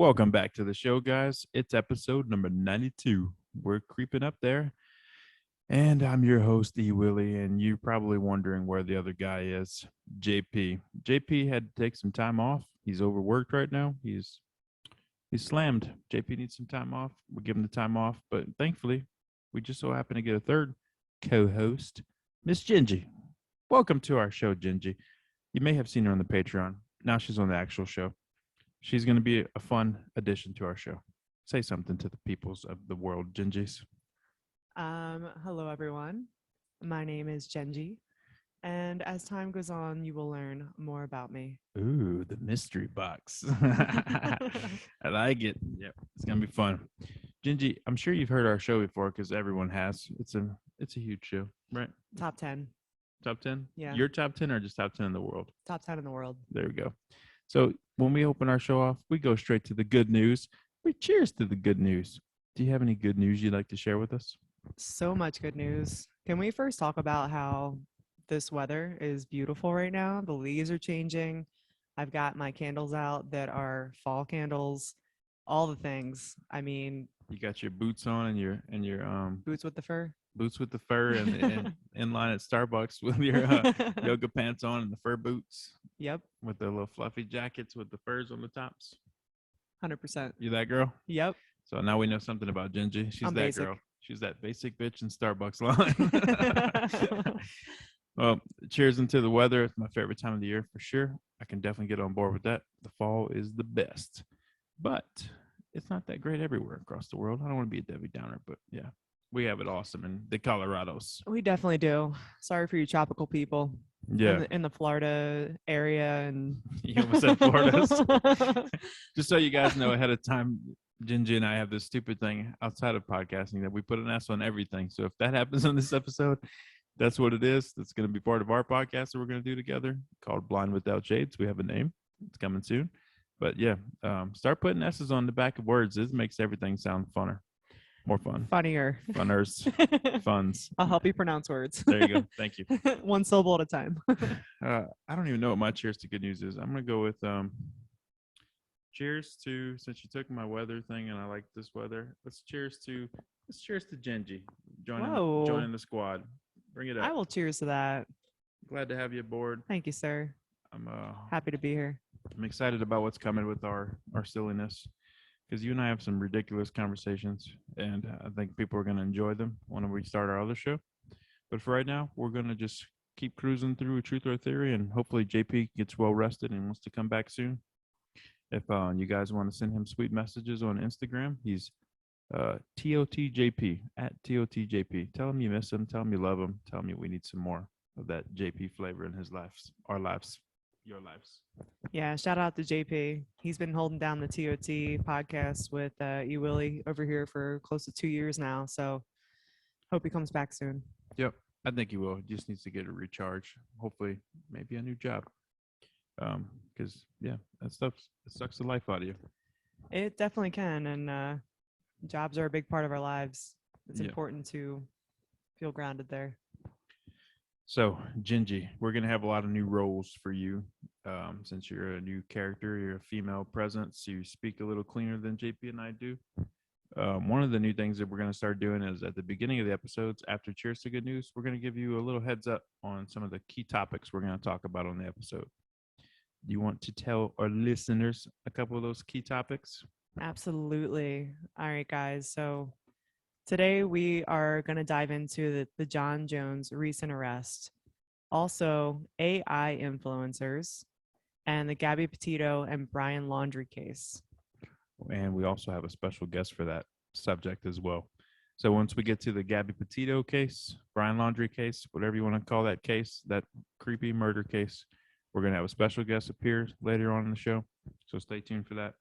Welcome back to the show, guys. It's episode number 92. We're creeping up there. And I'm your host, E. Willie, and you're probably wondering where the other guy is, JP. JP had to take some time off. He's overworked right now. He's slammed. JP needs some time off. We give him the time off, but thankfully, we just so happen to get a third co-host, Miss Jengy. Welcome to our show, Jengy. You may have seen her on the Patreon. Now she's on the actual show. She's going to be a fun addition to our show. Say something to the peoples of the world, Gingis. Hello everyone. My name is Jengy, and as time goes on, you will learn more about me. Ooh, the mystery box. I like it. Yep, it's gonna be fun. Gingy, I'm sure you've heard our show before because everyone has. It's a huge show, right? Top 10. Top 10? Yeah. Your top 10 or just top 10 in the world? Top 10 in the world. There we go. So when we open our show off, we go straight to the good news. We cheers to the good news. Do you have any good news you'd like to share with us? So much good news. Can we first talk about how this weather is beautiful right now? The leaves are changing. I've got my candles out that are fall candles, all the things. I mean, You got your boots on and your boots with the fur. boots with the fur and in line at Starbucks with your yoga pants on and the fur boots Yep, with the little fluffy jackets with the furs on the tops. 100%. You that girl? Yep. So now we know something about Gingy. She's I'm that basic. girl. She's that basic bitch in Starbucks line. Well, cheers into the weather. It's my favorite time of the year for sure. I can definitely get on board with that. The fall is the best, but it's not that great everywhere across the world. I don't want to be a Debbie Downer, but yeah, we have it awesome in the Colorados. We definitely do. Sorry for you tropical people. Yeah, In the Florida area and you almost said Florida. Just so you guys know ahead of time, Gingy and I have this stupid thing outside of podcasting that we put an S on everything. So if that happens on this episode, that's what it is. That's going to be part of our podcast that we're going to do together called Blind Without Shades. We have a name. It's coming soon. But yeah, start putting S's on the back of words. This makes everything sound funner. More fun. funnier. Funners. Funs. I'll help you pronounce words. There you go. Thank you. One syllable at a time. I don't even know what my cheers to good news is. I'm going to go with cheers to, since you took my weather thing and I like this weather, let's cheers to Genji joining the squad. Bring it up. I will cheers to that. Glad to have you aboard. Thank you, sir. I'm Happy to be here. I'm excited about what's coming with our silliness, because you and I have some ridiculous conversations, and I think people are going to enjoy them when we start our other show. But for right now, we're going to just keep cruising through a Truth or Theory, and hopefully JP gets well rested and wants to come back soon. If you guys want to send him sweet messages on Instagram, he's TOTJP, at TOTJP. Tell him you miss him. Tell him you love him. Tell him we need some more of that JP flavor in his lives, our lives, your lives. Yeah, shout out to JP. He's been holding down the TOT podcast with E. Willie over here for close to 2 years now. So hope he comes back soon. Yep, I think he will. He just needs to get a recharge. Hopefully, maybe a new job. Because yeah, that stuff, it sucks the life out of you. It definitely can, and jobs are a big part of our lives. It's important to feel grounded there. So, Gingy, we're going to have a lot of new roles for you. Since you're a new character, you're a female presence, you speak a little cleaner than JP and I do. One of the new things that we're going to start doing is at the beginning of the episodes, after Cheers to Good News, we're going to give you a little heads up on some of the key topics we're going to talk about on the episode. Do you want to tell our listeners a couple of those key topics? Absolutely. All right, guys. So today we are going to dive into the Jon Jones recent arrest, also AI influencers, and the Gabby Petito and Brian Laundrie case. And we also have a special guest for that subject as well. So once we get to the Gabby Petito case, Brian Laundrie case, whatever you want to call that case, that creepy murder case, we're going to have a special guest appear later on in the show. So stay tuned for that.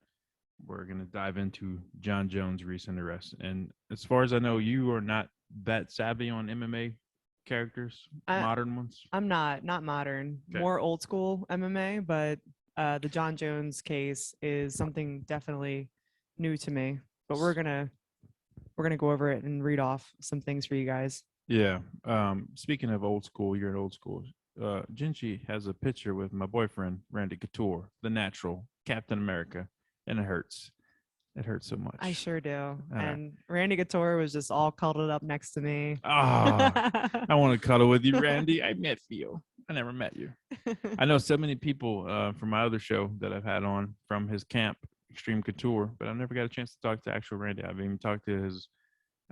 We're going to dive into Jon Jones' recent arrest. And as far as I know, you are not that savvy on MMA characters, modern ones. I'm not modern, more old school MMA, but the Jon Jones case is something definitely new to me. But we're gonna go over it and read off some things for you guys. Yeah. Speaking of old school, you're an old school. Genji has a picture with my boyfriend, Randy Couture, the natural Captain America, and it hurts. It hurts so much. I sure do. All right. And Randy Couture was just all cuddled up next to me. Ah, I want to cuddle with you, Randy. I met you. I never met you. I know so many people from my other show that I've had on from his camp, Extreme Couture, but I've never got a chance to talk to actual Randy. I've even talked to his,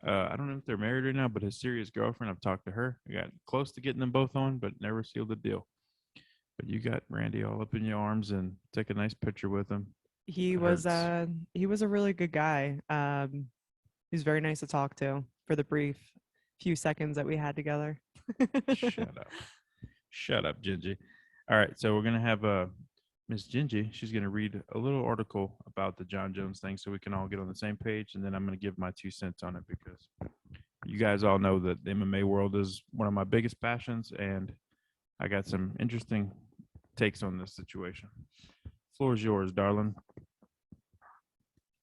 I don't know if they're married right now, but his serious girlfriend, I've talked to her. I got close to getting them both on, but never sealed the deal. But you got Randy all up in your arms and take a nice picture with him. he It was hurts. uh he was a really good guy. He was very nice to talk to for the brief few seconds that we had together. Shut up. Shut up, Jengy. All right, so we're gonna have Miss Jengy. She's gonna read a little article about the Jon Jones thing, so we can all get on the same page, and then I'm gonna give my 2 cents on it because you guys all know that the MMA world is one of my biggest passions, and I got some interesting takes on this situation. Floor is yours, darling.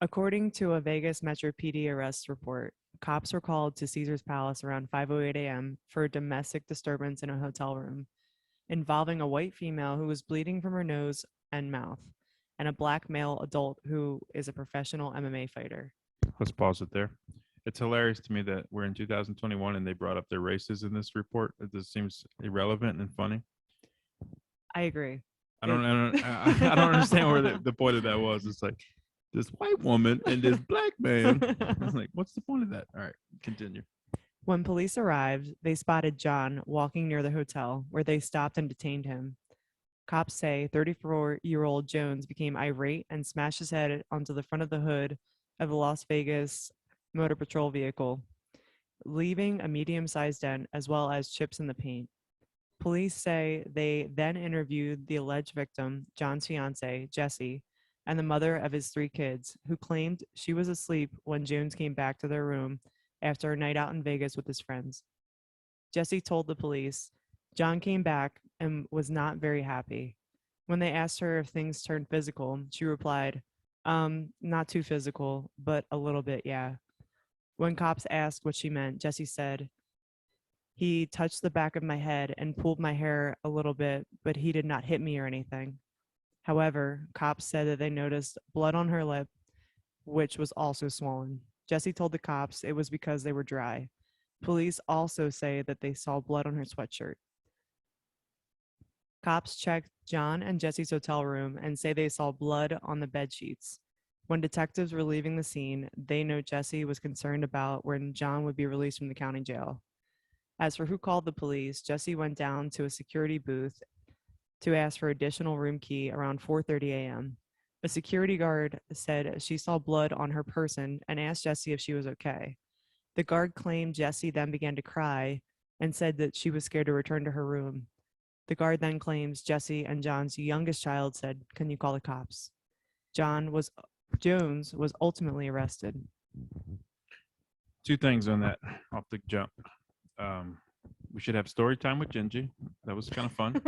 According to a Vegas Metro PD arrest report, cops were called to Caesar's Palace around 5:08 a.m. for a domestic disturbance in a hotel room involving a white female who was bleeding from her nose and mouth and a black male adult who is a professional MMA fighter. Let's pause it there. It's hilarious to me that we're in 2021 and they brought up their races in this report. It just seems irrelevant and funny. I agree. I don't understand where the point of that was. It's like this white woman and this black man. I was like, what's the point of that? All right, continue. When police arrived, they spotted John walking near the hotel, where they stopped and detained him. Cops say 34-year-old Jones became irate and smashed his head onto the front of the hood of the Las Vegas Motor Patrol vehicle, leaving a medium-sized dent as well as chips in the paint. Police say they then interviewed the alleged victim, John's fiance, Jesse, and the mother of his 3 kids, who claimed she was asleep when Jones came back to their room after a night out in Vegas with his friends. Jesse told the police John came back and was not very happy. When they asked her if things turned physical, she replied, not too physical, but a little bit, yeah. When cops asked what she meant, Jesse said, he touched the back of my head and pulled my hair a little bit, but he did not hit me or anything. However, cops said that they noticed blood on her lip, which was also swollen. Jesse told the cops it was because they were dry. Police also say that they saw blood on her sweatshirt. Cops checked John and Jesse's hotel room and say they saw blood on the bed sheets. When detectives were leaving the scene, they note Jesse was concerned about when John would be released from the county jail. As for who called the police, Jesse went down to a security booth to ask for additional room key around 4:30 a.m. A security guard said she saw blood on her person and asked Jesse if she was okay. The guard claimed Jesse then began to cry and said that she was scared to return to her room. The guard then claims Jesse and John's youngest child said, "Can you call the cops?" Jones was ultimately arrested. 2 things on that off the jump. We should have story time with Jengy. That was kind of fun.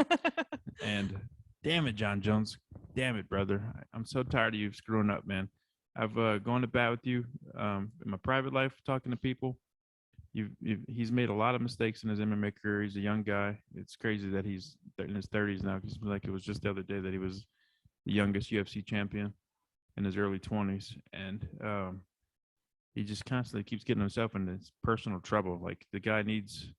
And damn it, Jon Jones. Damn it, brother. I'm so tired of you screwing up, man. I've gone to bat with you in my private life, talking to people. He's made a lot of mistakes in his MMA career. He's a young guy. It's crazy that he's in his 30s now. Because like it was just the other day that he was the youngest UFC champion in his early 20s, and he just constantly keeps getting himself into his personal trouble. Like the guy needs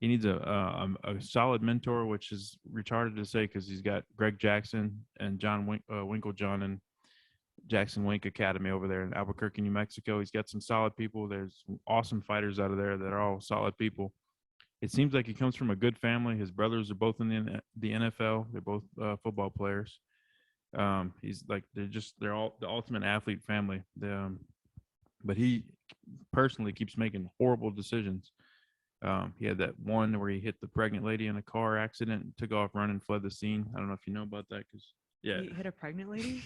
a solid mentor, which is retarded to say because he's got Greg Jackson and Winklejohn and Jackson Wink Academy over there in Albuquerque, New Mexico. He's got some solid people. There's some awesome fighters out of there that are all solid people. It seems like he comes from a good family. His brothers are both in the NFL. They're both football players. He's like they're all the ultimate athlete family. But he personally keeps making horrible decisions. He had that one where he hit the pregnant lady in a car accident, took off running, fled the scene. I don't know if you know about that because yeah, He hit a pregnant lady?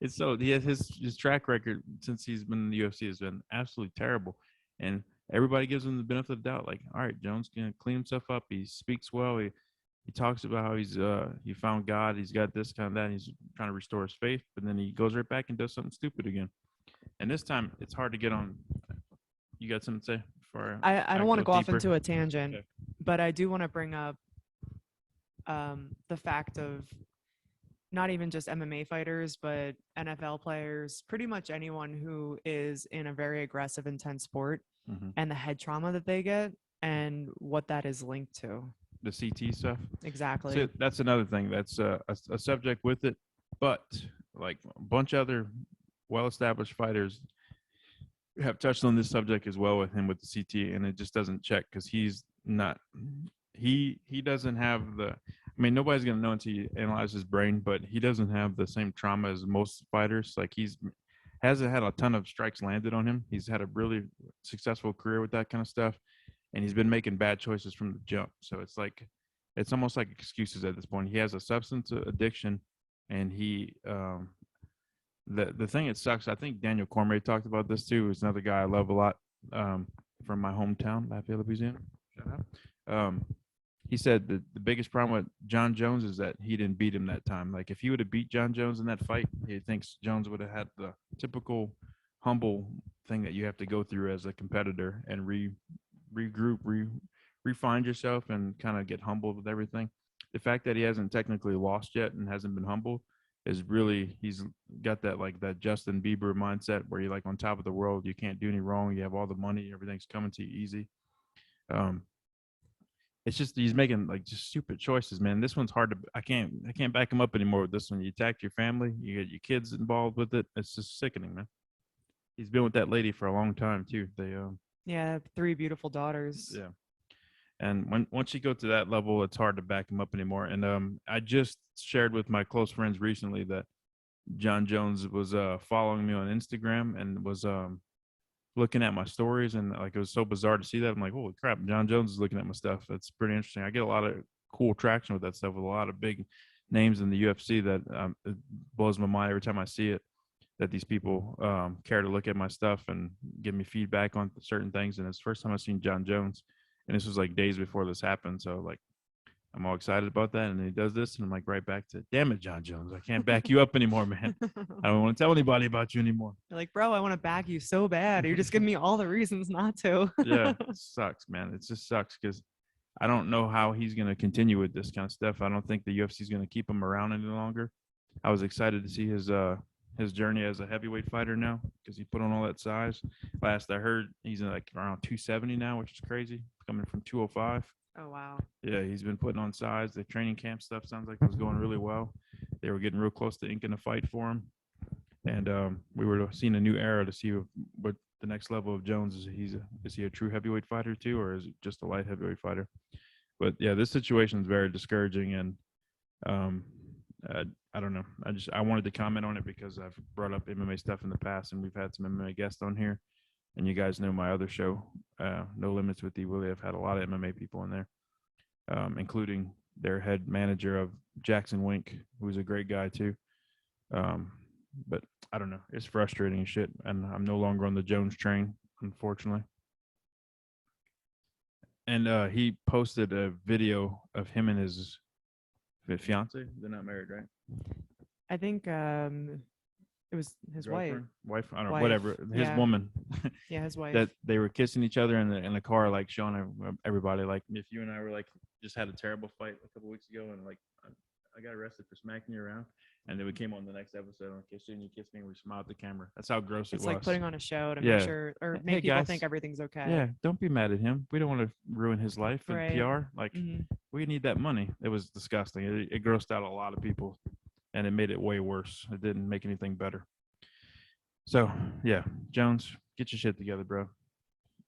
it's so he has his track record since he's been in the UFC has been absolutely terrible, and everybody gives him the benefit of the doubt. Like, all right, Jones can clean himself up. He speaks well. He talks about how he found God. He's got this kind of that. And he's trying to restore his faith, but then he goes right back and does something stupid again. And this time, it's hard to get on. You got something to say before I don't want to go off deeper? into a tangent, Okay. but I do want to bring up the fact of not even just MMA fighters, but NFL players, pretty much anyone who is in a very aggressive, intense sport, Hmm. and the head trauma that they get and what that is linked to. The CT stuff. So Exactly. that's another thing. That's a subject with it, but like a bunch of other well-established fighters have touched on this subject as well with him with the CT, and it just doesn't check because he's not. He doesn't have the. I mean, nobody's gonna know until you analyze his brain, but he doesn't have the same trauma as most fighters. Like he's hasn't had a ton of strikes landed on him. He's had a really successful career with that kind of stuff, and he's been making bad choices from the jump. So it's like it's almost like excuses at this point. He has a substance addiction, and the thing that sucks. I think Daniel Cormier talked about this too. Is another guy I love a lot from my hometown, Lafayette, Louisiana. Shout out. He said that the biggest problem with Jon Jones is that he didn't beat him that time. Like if he would have beat Jon Jones in that fight, he thinks Jones would have had the typical humble thing that you have to go through as a competitor and regroup, refine yourself, and kind of get humbled with everything. The fact that he hasn't technically lost yet and hasn't been humbled is really he's got that like that Justin Bieber mindset where you're like on top of the world, you can't do any wrong, you have all the money, everything's coming to you easy. Um, it's just he's making like just stupid choices, man. This one's hard to I can't back him up anymore with this one. You attacked your family, you get your kids involved with it. It's just sickening, man. He's been with that lady for a long time too. They Yeah, three beautiful daughters. yeah. And once you go to that level, it's hard to back him up anymore. And I just shared with my close friends recently that Jon Jones was following me on Instagram and was looking at my stories, and like it was so bizarre to see that. I'm like, holy crap, Jon Jones is looking at my stuff. That's pretty interesting. I get a lot of cool traction with that stuff with a lot of big names in the UFC that it blows my mind every time I see it. That these people care to look at my stuff and give me feedback on certain things. And it's the first time I've seen Jon Jones, and this was like days before this happened. So like I'm all excited about that. And then he does this, and I'm like right back to, damn it, Jon Jones, I can't back you up anymore, man. I don't want to tell anybody about you anymore. You're like, bro, I want to back you so bad. You're just giving me all the reasons not to. Yeah, it sucks, man. It just sucks because I don't know how he's going to continue with this kind of stuff. I don't think the UFC is going to keep him around any longer. I was excited to see his journey as a heavyweight fighter now because he put on all that size. Last I heard, he's like around 270 now, which is crazy, coming from 205. Oh, wow. Yeah, he's been putting on size. The training camp stuff sounds like it was going really well. They were getting real close to inking a fight for him, and we were seeing a new era to see what the next level of Jones is. Is he a true heavyweight fighter too, or is it just a light heavyweight fighter? But yeah, this situation is very discouraging, and um, I don't know. I wanted to comment on it because I've brought up MMA stuff in the past, and we've had some MMA guests on here, and you guys know my other show, No Limits with D Willie. I've had a lot of MMA people in there, including their head manager of Jackson Wink, who's a great guy too. But I don't know. It's frustrating as shit, and I'm no longer on the Jones train, unfortunately. And he posted a video of him and his fiance. They're not married, right? I think it was his Wife. I don't know. Wife, Whatever. His yeah. woman. Yeah, his wife. That they were kissing each other in the car, like showing everybody, like if you and I were like just had a terrible fight a couple weeks ago, and like I got arrested for smacking you around, and then we came on the next episode and kissed you, and you kissed me, and we smiled at the camera. That's how gross it It's was. like putting on a show to Yeah. make sure or Hey, make people guys. think everything's okay. Yeah, don't be mad at him. We don't want to ruin his life and Right. PR. Like Mhm. we need that money. It was disgusting. It grossed out a lot of people, and it made it way worse. It didn't make anything better. So yeah, Jones, get your shit together, bro.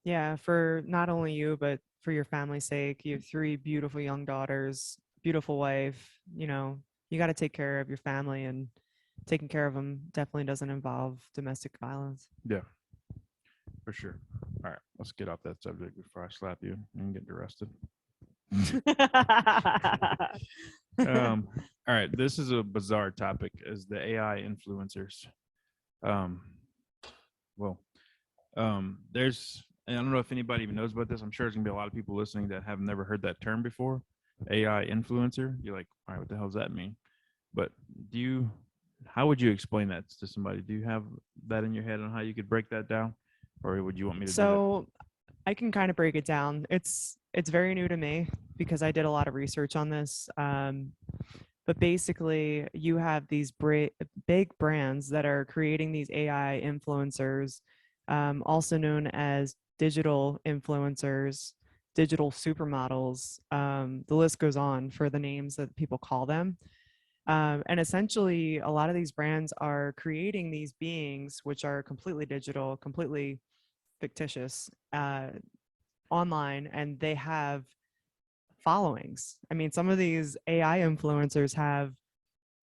Yeah, for not only you, but for your family's sake. You have three beautiful young daughters, beautiful wife. You know, you got to take care of your family, and taking care of them definitely doesn't involve domestic violence. Yeah, for sure. All right, let's get off that subject before I slap you and get arrested. All right, this is a bizarre topic: is the AI influencers. Um, well, there's, and I don't know if anybody even knows about this. I'm sure there's gonna be a lot of people listening that have never heard that term before. AI influencer. You're like, all right, what the hell does that mean? But how would you explain that to somebody? Do you have that in your head on how you could break that down, or would you want me to do So I can kind of break it down. It's very new to me because I did a lot of research on this. But basically, you have these big brands that are creating these AI influencers, also known as digital influencers, digital supermodels. The list goes on for the names that people call them. And essentially, a lot of these brands are creating these beings, which are completely digital, completely fictitious, online, and they have followings. I mean, some of these AI influencers have,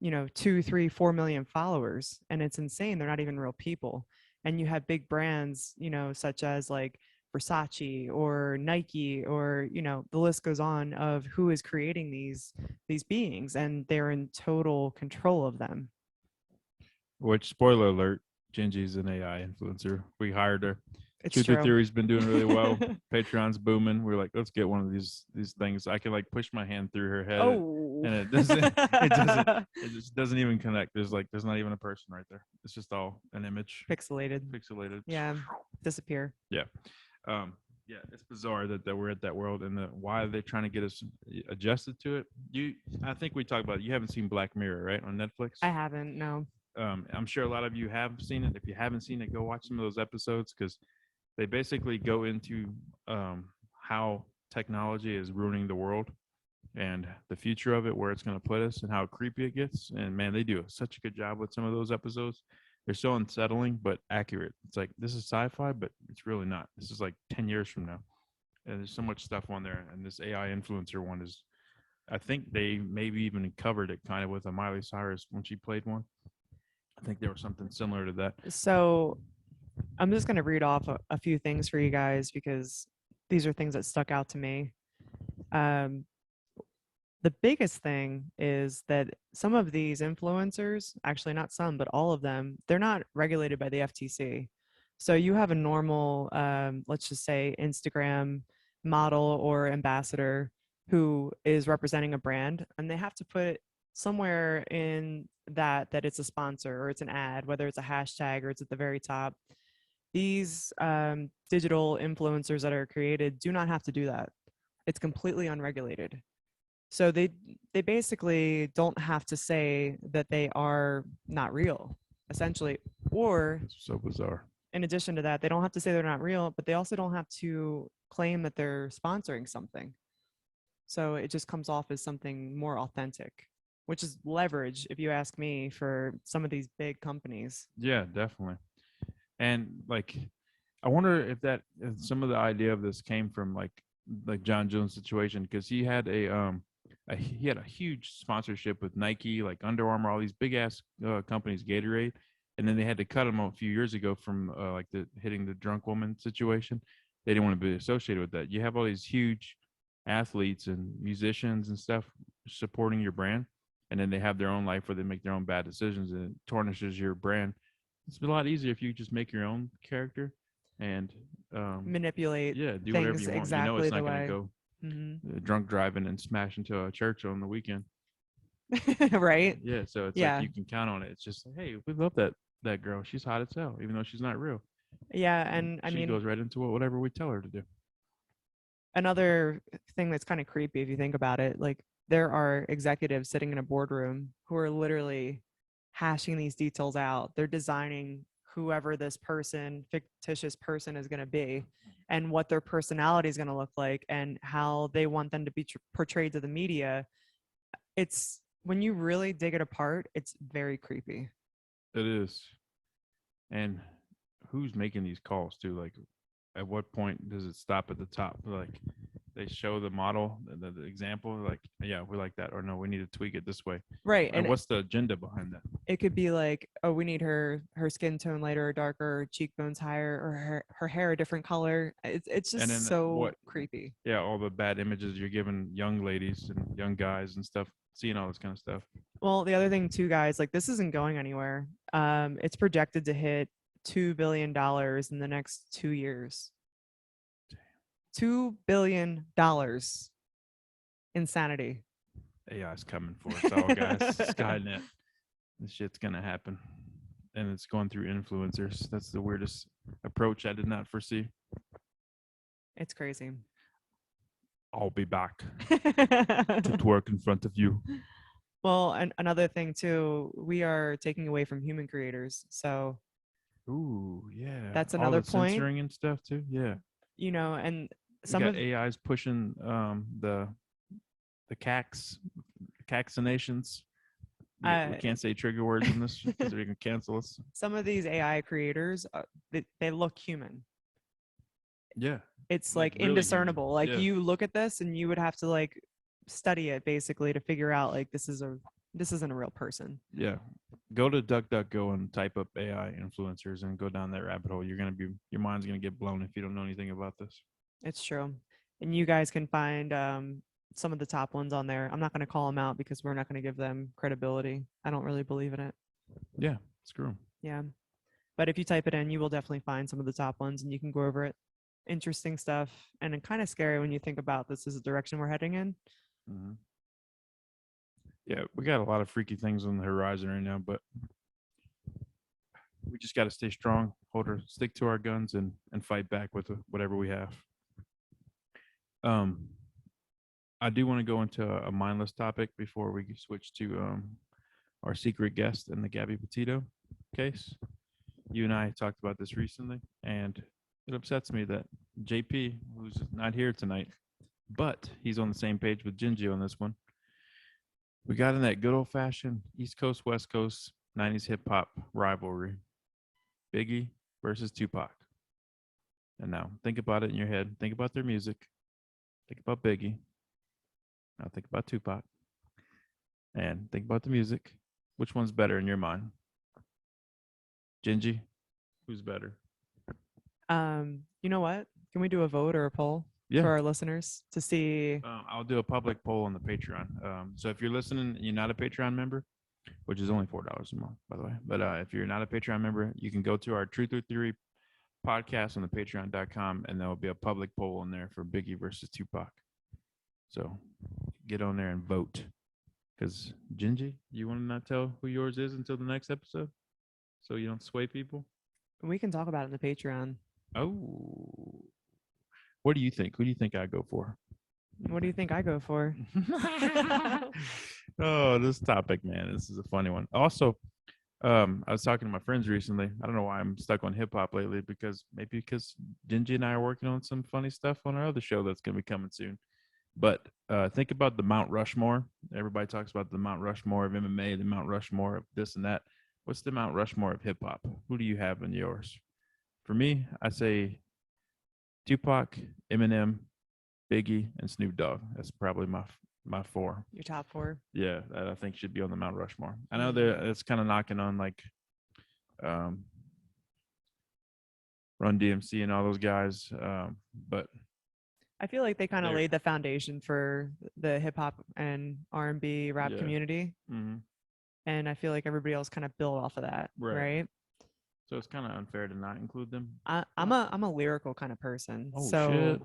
2, 3, 4 million followers, and it's insane. They're not even real people. And you have big brands, such as like Versace or Nike, or the list goes on of who is creating these beings, and they're in total control of them. Which, spoiler alert, Jengy's an AI influencer. We hired her. It's Truth or true. Theory's been doing really well. Patreon's booming. We're like, let's get one of these things. I can like push my hand through her head, Oh. and it doesn't. It just doesn't even connect. There's not even a person right there. It's just all an image, Pixelated. pixelated. Yeah. Disappear. Yeah. Um, yeah, it's bizarre that we're at that world, and why are they trying to get us adjusted to it? I think we talked about it. You haven't seen Black Mirror, right, on Netflix? I haven't, no. I'm sure a lot of you have seen it. If you haven't seen it, go watch some of those episodes because they basically go into how technology is ruining the world and the future of it, where it's going to put us, and how creepy it gets. And man, they do such a good job with some of those episodes. They're so unsettling but accurate. It's like this is sci-fi, but it's really not. This is like 10 years from now, and there's so much stuff on there. And this AI influencer one is, I think they maybe even covered it kind of with a Miley Cyrus when she played one. I think there was something similar to that. So I'm just going to read off a few things for you guys because these are things that stuck out to me. Um, the biggest thing is that some of these influencers, actually not some, but all of them, they're not regulated by the FTC. So you have a normal, let's just say, Instagram model or ambassador who is representing a brand, and they have to put somewhere in that it's a sponsor or it's an ad, whether it's a hashtag or it's at the very top. These digital influencers that are created do not have to do that. It's completely unregulated. So they basically don't have to say that they are not real, essentially. Or It's so bizarre. in addition to that, they don't have to say they're not real, but they also don't have to claim that they're sponsoring something. So it just comes off as something more authentic, which is leverage, if you ask me, for some of these big companies. Yeah, definitely. And like, I wonder if some of the idea of this came from like Jon Jones' situation, because he had a huge sponsorship with Nike, like Under Armour, all these big ass companies, Gatorade, and then they had to cut him a few years ago from like the hitting the drunk woman situation. They didn't want to be associated with that. You have all these huge athletes and musicians and stuff supporting your brand, and then they have their own life where they make their own bad decisions, and it tarnishes your brand. It's a lot easier if you just make your own character and Manipulate yeah, do whatever things you want. You know, it's exactly the not going to way. go Hmm. drunk driving and smash into a church on the weekend. Right? Yeah, so it's like Yeah. you can count on it. It's just like, hey, we love that girl. She's hot as hell, even though she's not real. Yeah. And I She mean, goes right into whatever we tell her to do. another thing that's kind of creepy if you think about it, like there are executives sitting in a boardroom who are literally hashing these details out. They're designing whoever this person, fictitious person, is going to be, and what their personality is going to look like, and how they want them to be portrayed to the media. It's when you really dig it apart, it's very creepy. It is. And who's making these calls too? Like, at what point does it stop at the top? Like, they show the model, the example, like, yeah, we like that, or no, we need to tweak it this way. Right. And And what's the agenda behind that? it could be like, oh, we need her skin tone lighter or darker, cheekbones higher, or her hair a different color. It's And just then so creepy. yeah, all the bad images you're giving young ladies and young guys and stuff, seeing all this kind of stuff. Well, the other thing too, guys, like this isn't going anywhere. It's projected to hit $2 billion in the next 2 years. $2 billion. Insanity. AI is coming for us all, guys. Skynet. This shit's gonna happen, and it's going through influencers. That's the weirdest approach I did not foresee. It's crazy. I'll be back to twerk in front of you. Well, and another thing too, we are taking away from human creators. So Ooh, yeah. that's All another the point, censoring and stuff too. Yeah. and We some got of AIs pushing the caxinations. We uh, can't say trigger words in this because they're gonna cancel us. some of these AI creators, they look human. Yeah. It's Like like really human. indiscernible. Like Yeah. you look at this and you would have to like study it basically to figure out like this isn't a real person. Yeah. Go to DuckDuckGo and type up AI influencers and go down that rabbit hole. Your mind's gonna get blown if you don't know anything about this. It's true. And you guys can find some of the top ones on there. I'm not going to call them out because we're not going to give them credibility. I don't really believe in it. Yeah. Screw 'em. Yeah. But if you type it in, you will definitely find some of the top ones and you can go over it. Interesting stuff. And kind of scary when you think about this as a direction we're heading in. Mm-hmm. Yeah, we got a lot of freaky things on the horizon right now, but we just got to stay strong, stick to our guns, and fight back with whatever we have. Um, I do want to go into a mindless topic before we switch to our secret guest in the Gabby Petito case. You and I talked about this recently, and it upsets me that JP, who's not here tonight, but he's on the same page with Jengy on this one. We got in that good old fashioned East Coast, West Coast 90s hip hop rivalry. Biggie versus Tupac. And now think about it in your head. Think about their music. Think about Biggie. Now think about Tupac. And think about the music. Which one's better in your mind? Jengy, who's better? You know what? Can we do a vote or a poll Yeah. for our listeners to see? I'll do a public poll on the Patreon. So if you're listening and you're not a Patreon member, which is only $4 a month, by the way, but if you're not a Patreon member, you can go to our Truth or Theory podcast on the patreon.com and there will be a public poll in there for Biggie versus Tupac. So get on there and vote. Because Jengy, you want to not tell who yours is until the next episode? So you don't sway people? We can talk about it in the Patreon. Oh. What do you think? Who do you think I go for? What do you think I go for? Oh, this topic, man. This is a funny one. Also, I was talking to my friends recently. I don't know why I'm stuck on hip hop lately because Jengy and I are working on some funny stuff on our other show that's going to be coming soon. But think about the Mount Rushmore. Everybody talks about the Mount Rushmore of MMA, the Mount Rushmore of this and that. What's the Mount Rushmore of hip hop? Who do you have in yours? For me, I say Tupac, Eminem, Biggie, and Snoop Dogg. That's probably my four. Your top four. Yeah, that I think should be on the Mount Rushmore. I know it's kind of knocking on like Run DMC and all those guys, but I feel like they kind of laid the foundation for the hip hop and R&B rap community. Mm-hmm. And I feel like everybody else kind of built off of that, right? So it's kind of unfair to not include them. I'm a lyrical kind of person. Oh, so shit.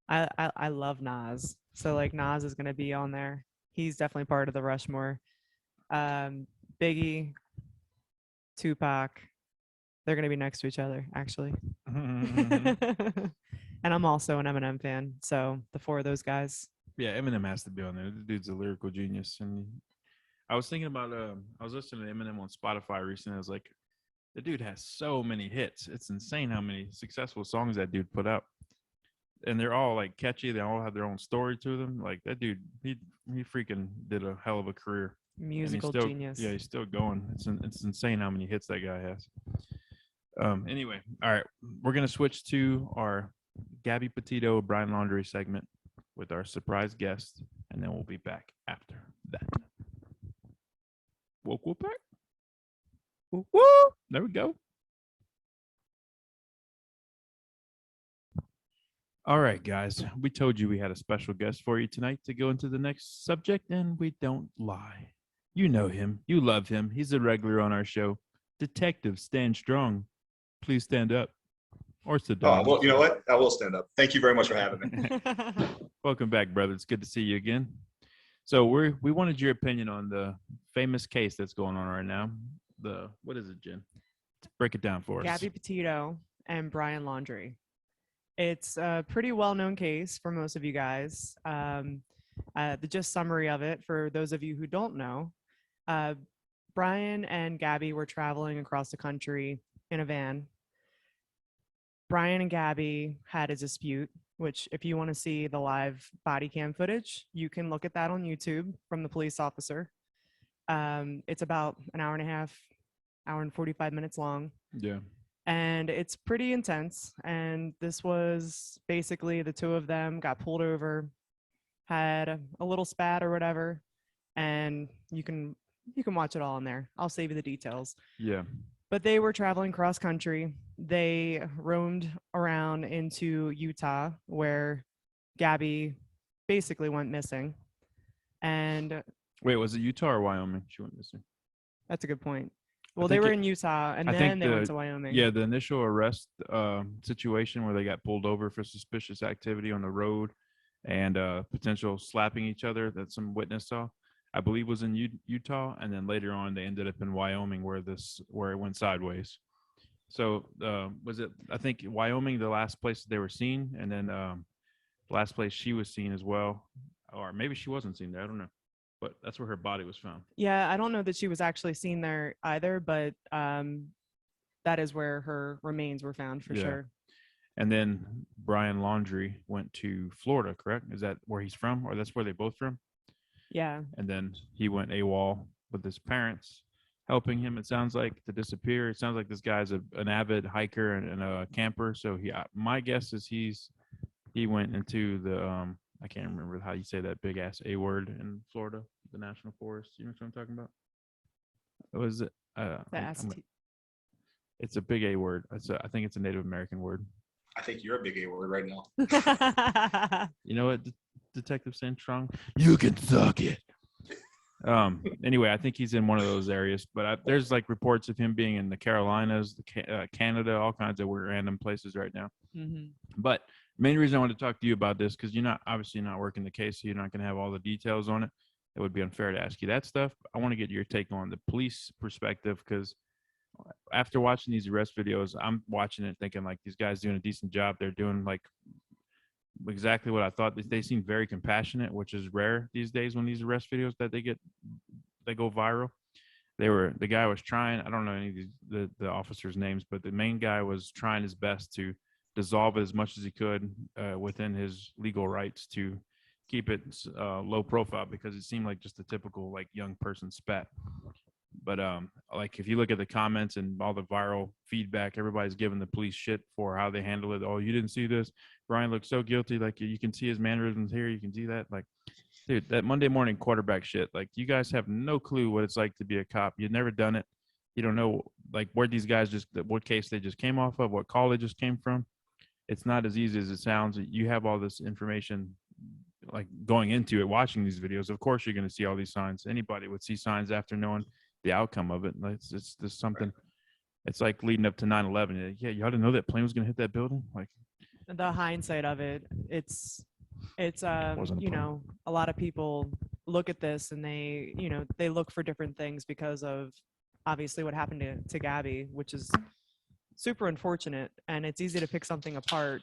I love Nas. So like Nas is going to be on there. He's definitely part of the Rushmore. Biggie, Tupac, they're going to be next to each other, actually. And I'm also an Eminem fan. So the four of those guys. Yeah, Eminem has to be on there. The dude's a lyrical genius. And I was thinking about, I was listening to Eminem on Spotify recently. I was like, the dude has so many hits. It's insane how many successful songs that dude put out. And they're all like catchy. They all have their own story to them. Like that dude, he freaking did a hell of a career. Musical genius. Yeah, he's still going. It's insane how many hits that guy has. Anyway, all right, we're gonna switch to our Gabby Petito Brian Laundrie segment with our surprise guest, and then we'll be back after that. Woke back. Woo! There we go. All right, guys. We told you we had a special guest for you tonight to go into the next subject, and we don't lie. You know him. You love him. He's a regular on our show. Detective Stan Strong. Please stand up. Or sit down. Oh, well, you know what? I will stand up. Thank you very much for having me. Welcome back, brother. It's good to see you again. So we wanted your opinion on the famous case that's going on right now. What is it, Jen? Break it down for us. Gabby Petito and Brian Laundrie. It's a pretty well-known case for most of you guys. the just summary of it for those of you who don't know, uh, Brian and Gabby were traveling across the country in a van. Brian and Gabby had a dispute, which, if you want to see the live body cam footage, you can look at that on YouTube from the police officer. It's about an hour and a half, hour and 45 minutes long. Yeah. And it's pretty intense. And this was basically the two of them got pulled over, had a little spat or whatever, and you can watch it all in there. I'll save you the details. Yeah. But they were traveling cross country. They roamed around into Utah, where Gabby basically went missing. And Wait, was it Utah or Wyoming? She went missing. that's a good point. Well, they were in Utah, and then they went to Wyoming. Yeah, the initial arrest situation where they got pulled over for suspicious activity on the road and potential slapping each other that some witness saw, I believe was in Utah, and then later on they ended up in Wyoming where it went sideways. So was it? I think Wyoming the last place they were seen, and then the last place she was seen as well, or maybe she wasn't seen there. I don't know. But that's where her body was found. Yeah, I don't know that she was actually seen there either, but that is where her remains were found for sure. And then Brian Laundrie went to Florida, correct? Is that where he's from, or that's where they both from? Yeah. And then he went AWOL with his parents, helping him, it sounds like, to disappear. It sounds like this guy's an avid hiker and a camper. So my guess is he went into the I can't remember how you say that big ass A word in Florida, the national forest. You know what I'm talking about? Was it? It's a big A word. I think it's a Native American word. I think you're a big A word right now. You know what, Detective Sandstrong? You can suck it. Anyway, I think he's in one of those areas, but there's like reports of him being in the Carolinas, Canada, all kinds of weird random places right now. Mm-hmm. But main reason I wanted to talk to you about this, because you're obviously not working the case, so you're not going to have all the details on it. It would be unfair to ask you that stuff. I want to get your take on the police perspective, because after watching these arrest videos, I'm watching it thinking like these guys doing a decent job. They're doing like exactly what I thought. They seem very compassionate, which is rare these days when these arrest videos that they go viral. The guy was trying, I don't know any of the officers' names, but the main guy was trying his best to dissolve it as much as he could within his legal rights to keep it low profile, because it seemed like just a typical like young person spat. But like if you look at the comments and all the viral feedback, everybody's giving the police shit for how they handle it. Oh, you didn't see this. Brian looks so guilty. Like you can see his mannerisms here. You can see that. Like, dude, that Monday morning quarterback shit. Like you guys have no clue what it's like to be a cop. You've never done it. You don't know like where these guys what case they just came off of, what call they just came from. It's not as easy as it sounds. You have all this information like going into it, watching these videos. Of course, you're going to see all these signs. Anybody would see signs after knowing the outcome of it. It's just something. It's like leading up to 9/11. Yeah, you ought to know that plane was going to hit that building. Like the hindsight of it, it's you know, a lot of people look at this and they look for different things because of obviously what happened to Gabby, which is super unfortunate, and it's easy to pick something apart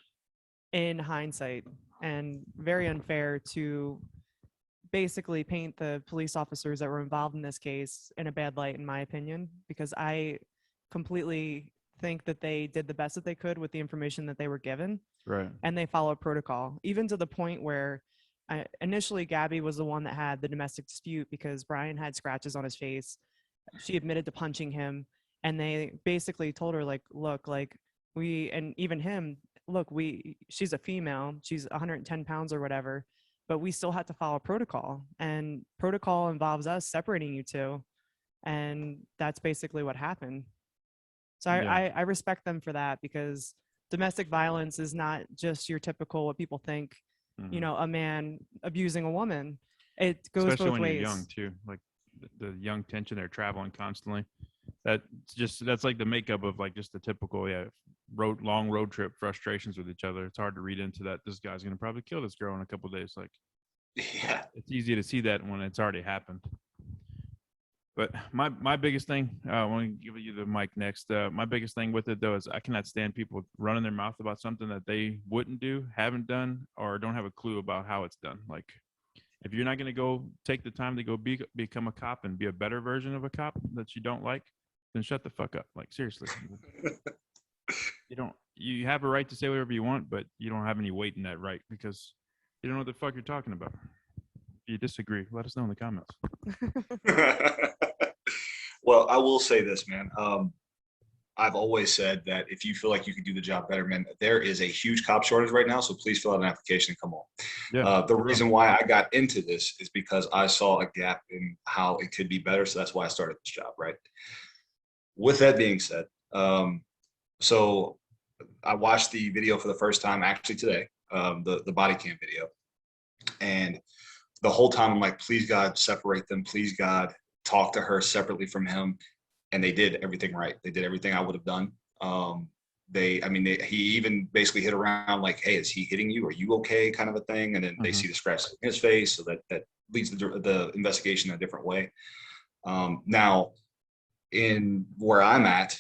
in hindsight and very unfair to basically paint the police officers that were involved in this case in a bad light, in my opinion, because I completely think that they did the best that they could with the information that they were given. Right. And they followed protocol, even to the point where initially Gabby was the one that had the domestic dispute because Brian had scratches on his face. She admitted to punching him, and they basically told her, like, look, like and even him, look, she's a female, she's 110 pounds or whatever, but we still have to follow protocol, and protocol involves us separating you two. And that's basically what happened. So I respect them for that, because domestic violence is not just your typical, what people think, you know, a man abusing a woman. It goes especially both when ways. you're young too, like the young tension, they're traveling constantly. That's like the makeup of like just the typical long road trip frustrations with each other. It's hard to read into that this guy's gonna probably kill this girl in a couple of days. Like, yeah, it's easy to see that when it's already happened. But my biggest thing, I want to give you the mic next. My biggest thing with it though is I cannot stand people running their mouth about something that they wouldn't do, haven't done, or don't have a clue about how it's done. Like, if if you're not going to go take the time to go become a cop and be a better version of a cop that you don't like, then shut the fuck up. Like, seriously. You have a right to say whatever you want, but you don't have any weight in that right because you don't know what the fuck you're talking about. If you disagree, let us know in the comments. Well, I will say this, man. I've always said that if you feel like you could do the job better, man, there is a huge cop shortage right now. So please fill out an application and come on. Yeah. The reason why I got into this is because I saw a gap in how it could be better. So that's why I started this job, right? With that being said, so I watched the video for the first time actually today, the body cam video. And the whole time I'm like, please God, separate them. Please God, talk to her separately from him. And they did everything right. They did everything I would have done. He even basically hit around like, hey, is he hitting you? Are you okay? Kind of a thing. And then they see the scratch in his face. So that leads the investigation in a different way. Now, in where I'm at,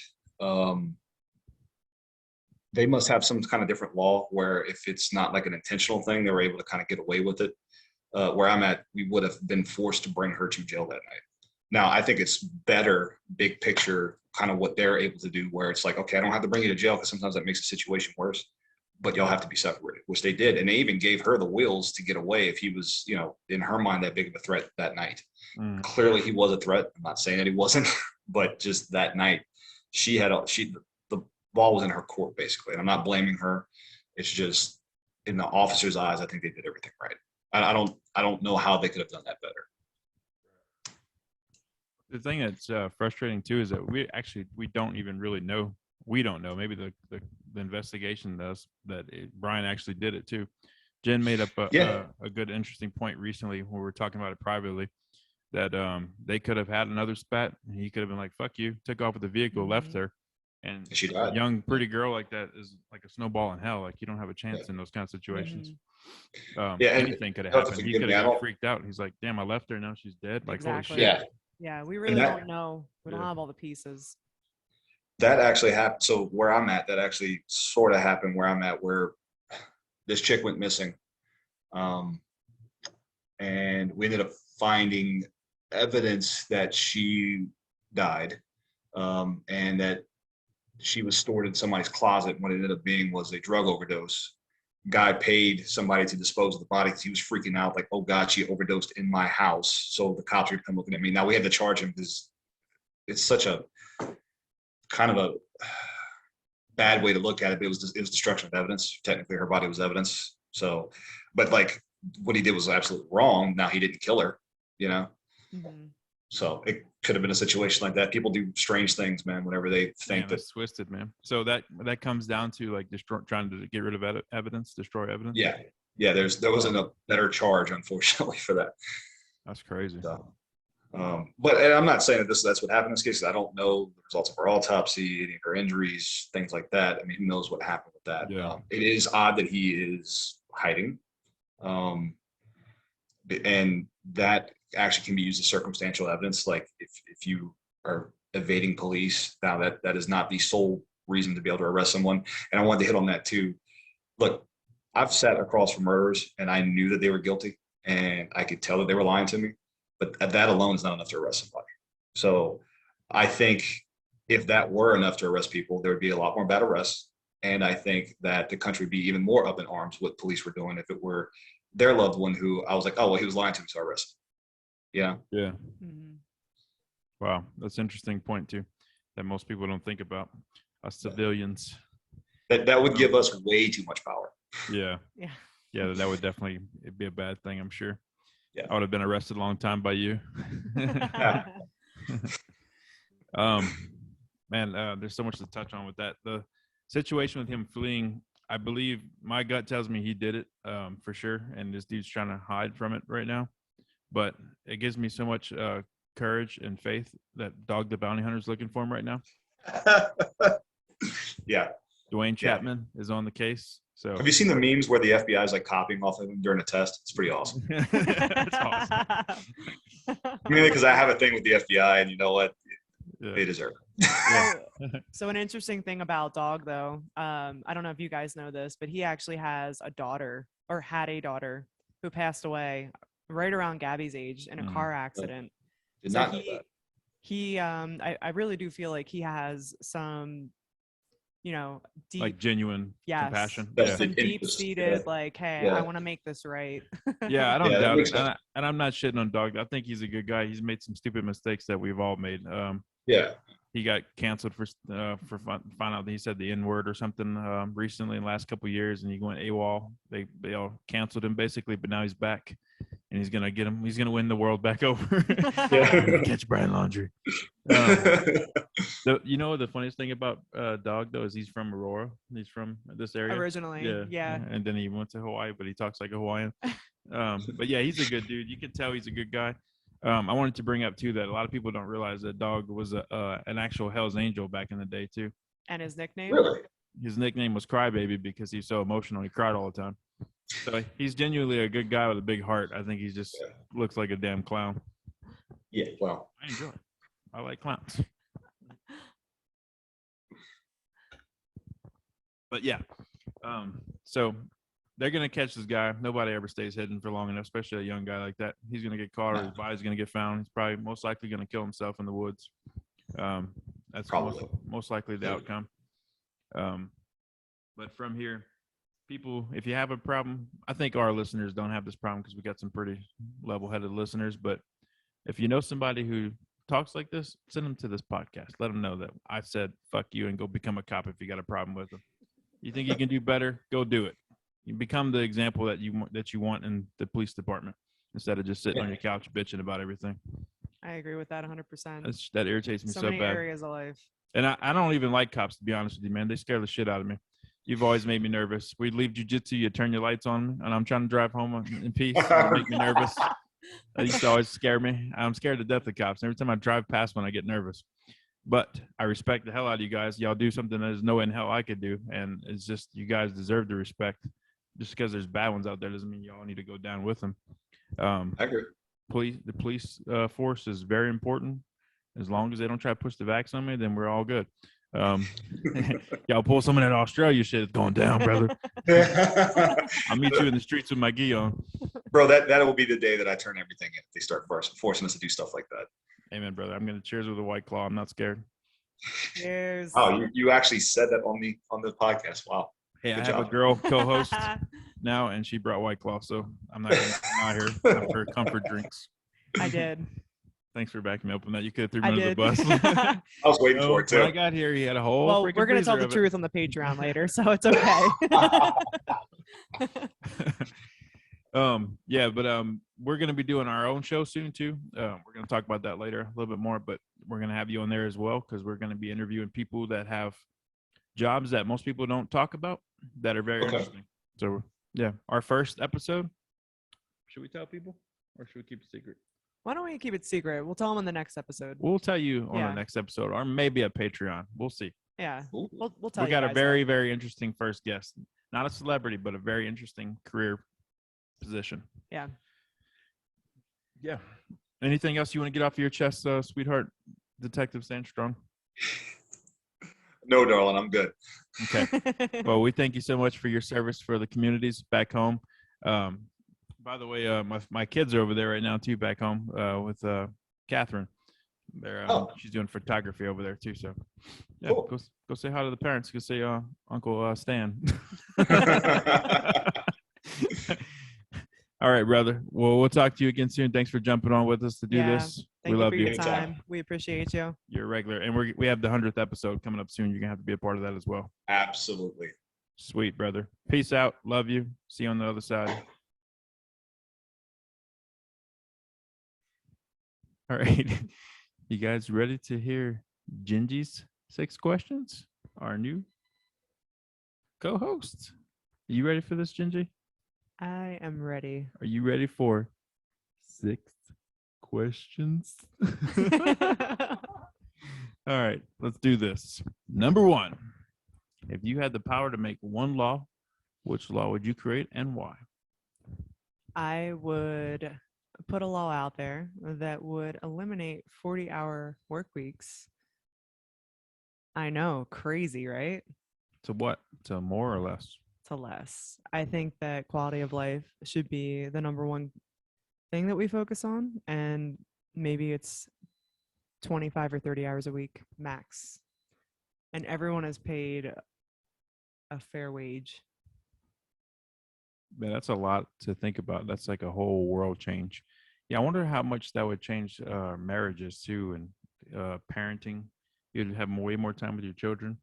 they must have some kind of different law where if it's not like an intentional thing, they were able to kind of get away with it. Where I'm at, we would have been forced to bring her to jail that night. Now, I think it's better, big picture, kind of what they're able to do, where it's like, okay, I don't have to bring you to jail because sometimes that makes the situation worse, but y'all have to be separated, which they did. And they even gave her the wheels to get away if he was, in her mind, that big of a threat that night. Clearly, he was a threat. I'm not saying that he wasn't, but just that night, the ball was in her court, basically. And I'm not blaming her. It's just in the officer's eyes, I think they did everything right. I don't know how they could have done that better. The thing that's frustrating too is that we don't even really know. We don't know. Maybe the investigation does that. Brian actually did it too. Jen made up a good, interesting point recently when we were talking about it privately. That they could have had another spat. And he could have been like, "Fuck you," took off with the vehicle, left her, and she died. A young, pretty girl like that is like a snowball in hell. Like you don't have a chance in those kind of situations. Anything could have happened. He could have got freaked out. He's like, "Damn, I left her. Now she's dead." Like, exactly. holy shit. Yeah, we really don't know. We don't have all the pieces. That actually happened. So where I'm at, that actually sort of happened where I'm at, where this chick went missing. And we ended up finding evidence that she died, and that she was stored in somebody's closet. What it ended up being was a drug overdose. Guy paid somebody to dispose of the body because he was freaking out, like, oh God, she overdosed in my house. So the cops would come looking at me. Now we had to charge him because it's such a kind of a bad way to look at it, but it was destruction of evidence. Technically, her body was evidence. So, but like what he did was absolutely wrong. Now he didn't kill her, So it could have been a situation like that. People do strange things, man, whenever they think that's twisted, man. So that comes down to like trying to get rid of evidence, destroy evidence. Yeah. There wasn't a better charge, unfortunately, for that. That's crazy. So, but and I'm not saying that that's what happened in this case. I don't know the results of her autopsy, any of her injuries, things like that. I mean, who knows what happened with that? Yeah. It is odd that he is hiding, and that actually can be used as circumstantial evidence. Like if you are evading police, now that is not the sole reason to be able to arrest someone. And I wanted to hit on that too. Look, I've sat across from murderers and I knew that they were guilty and I could tell that they were lying to me, but that alone is not enough to arrest somebody. So I think if that were enough to arrest people, there would be a lot more bad arrests. And I think that the country would be even more up in arms what police were doing if it were their loved one who I was like, oh, well, he was lying to me, so I arrested him. Yeah. Wow, that's an interesting point too, that most people don't think about. Us civilians. That would give us way too much power. Yeah, that would definitely be a bad thing, I'm sure. Yeah, I would have been arrested a long time by you. Man, there's so much to touch on with that. The situation with him fleeing, I believe my gut tells me he did it for sure, and this dude's trying to hide from it right now. But it gives me so much courage and faith that Dog the Bounty Hunter is looking for him right now. Yeah. Dwayne Chapman is on the case. So have you seen the memes where the FBI is like copying off of him during a test? It's pretty awesome. That's awesome. Mainly because I have a thing with the FBI, and you know what? They deserve it. So an interesting thing about Dog, though, I don't know if you guys know this, but he actually has a daughter, or had a daughter, who passed away right around Gabby's age in a car accident. Did So not know that. I really do feel like he has some, deep, Like genuine yes, compassion. That's Yeah. some the interest. deep-seated, like, hey, Yeah. I want to make this right. Yeah, I don't Yeah, that doubt makes it. sense. And I'm not shitting on Dog. I think he's a good guy. He's made some stupid mistakes that we've all made. Yeah. He got canceled for find out that he said the N word or something recently in the last couple of years, and he went AWOL. They all canceled him basically, but now he's back, and he's gonna get him. He's gonna win the world back over. Yeah. Catch Brian Laundrie. The funniest thing about Dog though is he's from Aurora. He's from this area Originally, yeah. and then he went to Hawaii, but he talks like a Hawaiian. But yeah, he's a good dude. You can tell he's a good guy. I wanted to bring up too that a lot of people don't realize that Dog was an actual Hell's Angel back in the day too. And his nickname? Really? His nickname was Crybaby because he's so emotional. He cried all the time. So he's genuinely a good guy with a big heart. I think he just looks like a damn clown. Yeah. Well. I enjoy it. I like clowns. But yeah, so they're gonna catch this guy. Nobody ever stays hidden for long enough, especially a young guy like that. He's gonna get caught, or his body's gonna get found. He's probably most likely gonna kill himself in the woods. That's Probably. most likely the outcome. But from here, people, if you have a problem, I think our listeners don't have this problem because we got some pretty level-headed listeners. But if you know somebody who talks like this, send them to this podcast. Let them know that I said fuck you and go become a cop if you got a problem with them. You think you can do better? Go do it. You become the example that you want in the police department instead of just sitting on your couch bitching about everything. I agree with that 100%. That irritates me so many bad. areas of life. And I don't even like cops, to be honest with you, man. They scare the shit out of me. You've always made me nervous. We'd leave jujitsu, you turn your lights on, and I'm trying to drive home in peace. You make me nervous. That used to always scare me. I'm scared to death of cops. Every time I drive past one, I get nervous. But I respect the hell out of you guys. Y'all do something that there's no way in hell I could do. And it's just, you guys deserve the respect. Just because there's bad ones out there doesn't mean y'all need to go down with them. I agree. The police force is very important. As long as they don't try to push the vax on me, then we're all good. Y'all pull some of that Australia shit, it's going down, brother. I'll meet you in the streets with my gi on. Bro, that will be the day that I turn everything in. If they start forcing us to do stuff like that. Amen, brother. I'm gonna cheers with a White Claw. I'm not scared. Cheers. Oh, you actually said that on the podcast. Wow. Hey, Good I have job. a girl co-host now, and she brought White Claw, so I'm not gonna deny her for comfort drinks. I did. Thanks for backing me up on that. You could have threw me I under the did. bus. I was waiting for it too. When I got here, he had a whole. Well, freaking we're gonna tell freezer the of it. truth on the Patreon later, so it's okay. Yeah, but we're gonna be doing our own show soon too. We're gonna talk about that later a little bit more, but we're gonna have you on there as well because we're gonna be interviewing people that have jobs that most people don't talk about that are very interesting. So yeah, our first episode. Should we tell people or should we keep it secret? Why don't we keep it secret? We'll tell them on the next episode. We'll tell you on Yeah. the next episode, or maybe a Patreon. We'll see. Yeah, Ooh. we'll tell We you got a guys very, that. very interesting first guest. Not a celebrity, but a very interesting career position. Yeah. Yeah. Anything else you want to get off your chest, sweetheart, Detective Sandstrong? No, darling, I'm good. Okay. Well, we thank you so much for your service for the communities back home. By the way, my kids are over there right now too, back home with Catherine. They're she's doing photography over there too. So yeah, Cool. go say hi to the parents. Go say Uncle Stan. All right, brother. Well, we'll talk to you again soon. Thanks for jumping on with us to do Yeah. this. Thank We you love for you. your time. We appreciate you. You're a regular, and we have the 100th episode coming up soon. You're gonna have to be a part of that as well. Absolutely. Sweet, brother. Peace out. Love you. See you on the other side. All right. You guys ready to hear Jengy's 6 questions? Our new co-host. You ready for this, Jengy? I am ready. Are you ready for 6 questions? All right, let's do this. Number 1. If you had the power to make one law, which law would you create and why? I would put a law out there that would eliminate 40-hour work weeks. I know, crazy, right? To what? To more or less? To less. I think that quality of life should be the number one thing that we focus on, and maybe it's 25 or 30 hours a week max, and everyone is paid a fair wage. Man, that's a lot to think about. That's like a whole world change. Yeah, I wonder how much that would change marriages too, and parenting. You'd have way more time with your children.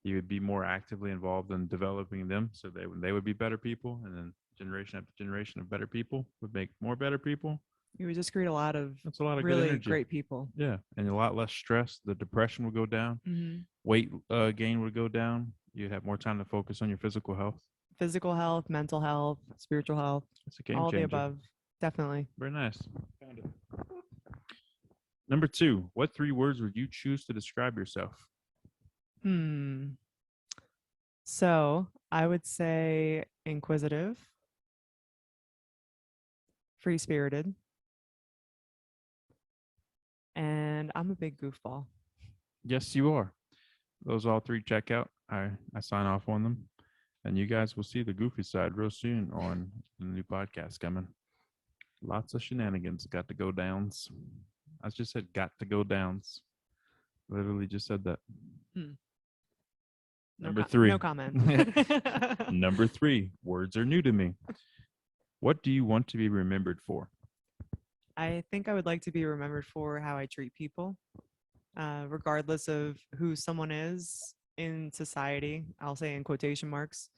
You would be more actively involved in developing them, so they would be better people, and then generation after generation of better people would make more better people. You would just create a lot of That's a lot of good really energy. great people. Yeah, and a lot less stress. The depression would go down. Weight gain would go down. You'd have more time to focus on your physical health. Physical health, mental health, spiritual health, It's a game all the changer. above. Definitely. Very nice. Found it. Number 2, what 3 words would you choose to describe yourself? So I would say inquisitive, free spirited, and I'm a big goofball. Yes, you are. Those all 3 check out. I sign off on them. And you guys will see the goofy side real soon on the new podcast coming. Lots of shenanigans got to go downs. I just said got to go downs. Literally just said that. Number 3. No comment. Number 3. Words are new to me. What do you want to be remembered for? I think I would like to be remembered for how I treat people, regardless of who someone is in society. I'll say in quotation marks.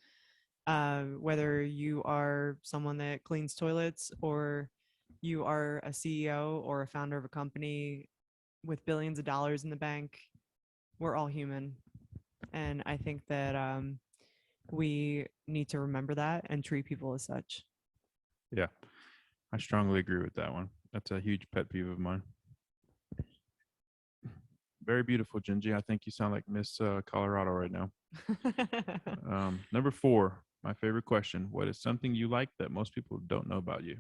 Whether you are someone that cleans toilets, or you are a CEO or a founder of a company with billions of dollars in the bank, we're all human. And I think that we need to remember that and treat people as such. Yeah, I strongly agree with that one. That's a huge pet peeve of mine. Very beautiful, Jengy. I think you sound like Miss Colorado right now. Number 4, my favorite question. What is something you like that most people don't know about you?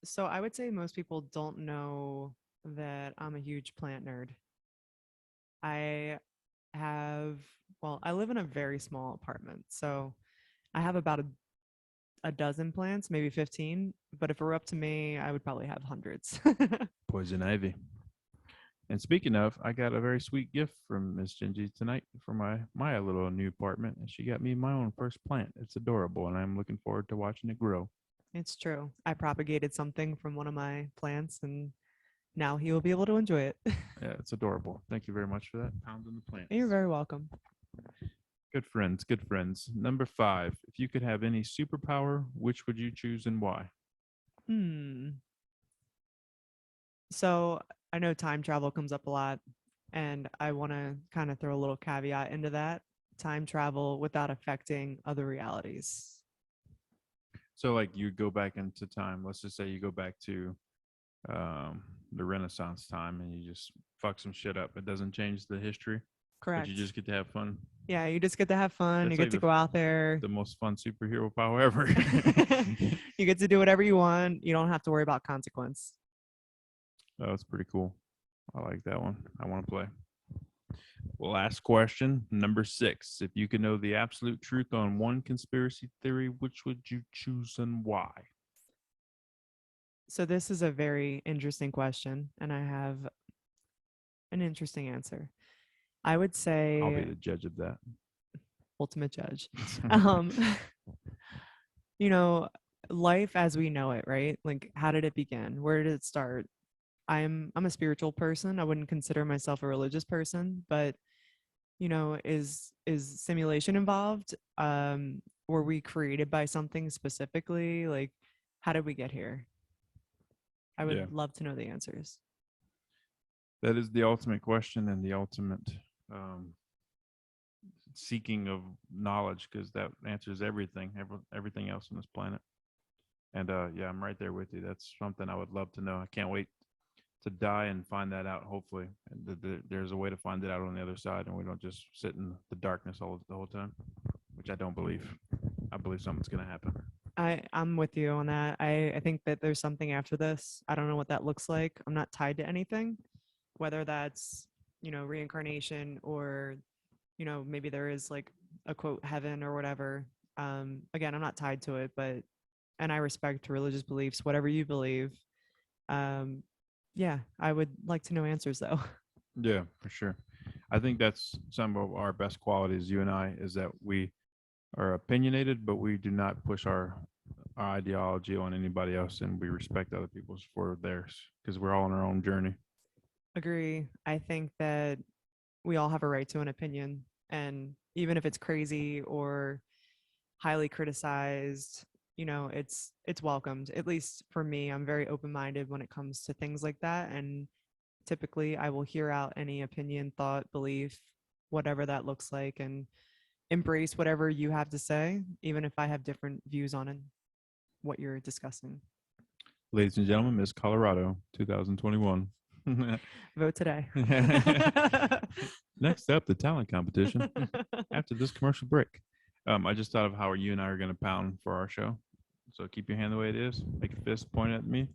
So I would say most people don't know that I'm a huge plant nerd. I live in a very small apartment, so I have about a dozen plants, maybe 15, but if it were up to me, I would probably have hundreds. Poison ivy. And speaking of, I got a very sweet gift from Miss Jengy tonight for my little new apartment, and she got me my own first plant. It's adorable, and I'm looking forward to watching it grow. It's true. I propagated something from one of my plants, and now he will be able to enjoy it. Yeah, it's adorable. Thank you very much for that. Pound on the plants. You're very welcome. Good friends, good friends. Number 5, if you could have any superpower, which would you choose and why? So I know time travel comes up a lot, and I want to kind of throw a little caveat into that. Time travel without affecting other realities. So like you go back into time. Let's just say you go back to the Renaissance time and you just fuck some shit up. It doesn't change the history. Correct. But you just get to have fun. Yeah, you just get to have fun. That's You get like to go out there. The most fun superhero power ever. You get to do whatever you want. You don't have to worry about consequence. Oh, that's pretty cool. I like that one. I want to play. Last question, number 6. If you could know the absolute truth on one conspiracy theory, which would you choose and why? So this is a very interesting question, and I have an interesting answer. I would say I'll be the judge of that. Ultimate judge. You know, life as we know it, right? Like, how did it begin? Where did it start? I'm a spiritual person. I wouldn't consider myself a religious person, but you know, is simulation involved? Were we created by something specifically? Like, how did we get here? I would love to know the answers. That is the ultimate question and the ultimate seeking of knowledge, because that answers everything else on this planet. And yeah, I'm right there with you. That's something I would love to know. I can't wait to die and find that out. Hopefully, there's a way to find it out on the other side, and we don't just sit in the darkness the whole time, which I don't believe. I believe something's going to happen. I'm with you on that. I think that there's something after this. I don't know what that looks like. I'm not tied to anything, whether that's, you know, reincarnation or, you know, maybe there is like a quote heaven or whatever. Again, I'm not tied to it, but and I respect religious beliefs, whatever you believe. Yeah, I would like to know answers though. Yeah, for sure. I think that's some of our best qualities, you and I, is that we are opinionated, but we do not push our ideology on anybody else, and we respect other people's for theirs because we're all on our own journey. Agree. I think that we all have a right to an opinion, and even if it's crazy or highly criticized, it's welcomed. At least for me, I'm very open-minded when it comes to things like that, and typically I will hear out any opinion, thought, belief, whatever that looks like, and embrace whatever you have to say, even if I have different views on it, what you're discussing. Ladies and gentlemen, Miss Colorado 2021. Vote today. Next up, the talent competition. After this commercial break, I just thought of how you and I are going to pound for our show. So keep your hand the way it is. Make a fist point at me.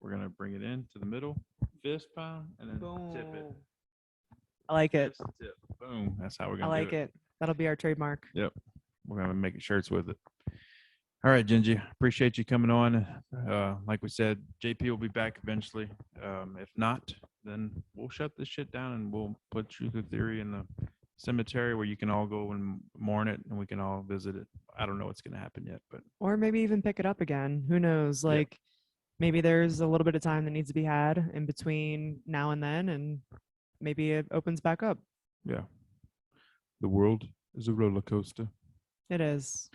We're going to bring it in to the middle. Fist pound and then tip it. I like it. Fist tip. Boom. That's how we're I going to like do it. it. That'll be our trademark. Yep. We're going to make shirts with it. All right, Jengy. Appreciate you coming on. Like we said, JP will be back eventually. If not, then we'll shut this shit down and we'll put Truth or Theory in the cemetery where you can all go and mourn it and we can all visit it. I don't know what's going to happen yet, but Or maybe even pick it up again. Who knows? Like maybe there's a little bit of time that needs to be had in between now and then, and maybe it opens back up. yeah. The world is a roller coaster. It is.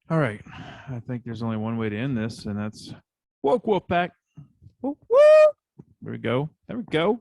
All right. I think there's only one way to end this, and that's woke wolf pack. Woo, woo! There we go. There we go.